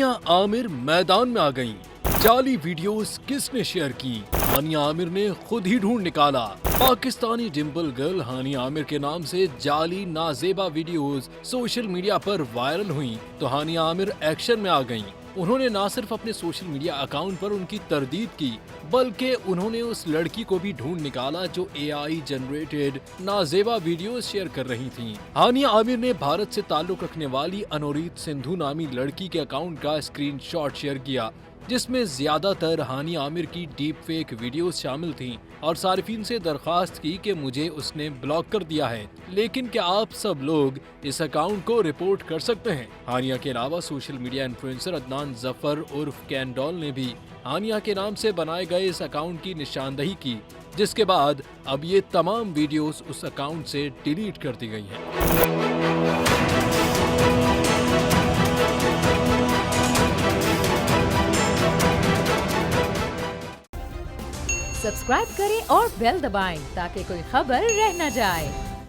हानिया आमिर मैदान में आ गईं। जाली वीडियोस किसने शेयर की? हानिया आमिर ने खुद ही ढूंढ निकाला। पाकिस्तानी डिम्पल गर्ल हानिया आमिर के नाम से जाली नाजेबा वीडियोस सोशल मीडिया पर वायरल हुई तो हानिया आमिर एक्शन में आ गईं। उन्होंने न सिर्फ अपने सोशल मीडिया अकाउंट पर उनकी तरदीद की, बल्कि उन्होंने उस लड़की को भी ढूंढ निकाला जो AI जनरेटेड नाजेबा वीडियोस शेयर कर रही थीं। हानिया आमिर ने भारत से ताल्लुक रखने वाली अनोरीत सिंधु नामी लड़की के अकाउंट का स्क्रीनशॉट शेयर किया, जिसमें ज्यादातर हानिया आमिर की डीप फेक वीडियोस शामिल थीं और सारिफीन से दरखास्त की कि मुझे उसने ब्लॉक कर दिया है, लेकिन क्या आप सब लोग इस अकाउंट को रिपोर्ट कर सकते हैं? हानिया के अलावा social media influencer Adnan Zafar उर्फ कैंडोल ने भी हानिया के नाम से बनाए गए इस अकाउंट की निशानदही की, जिसके बाद अब ये तमाम वीडियोस उस अकाउंट से डिलीट कर दी गई हैं। सब्सक्राइब करें और बेल दबाएं ताकि कोई खबर रह न जाए।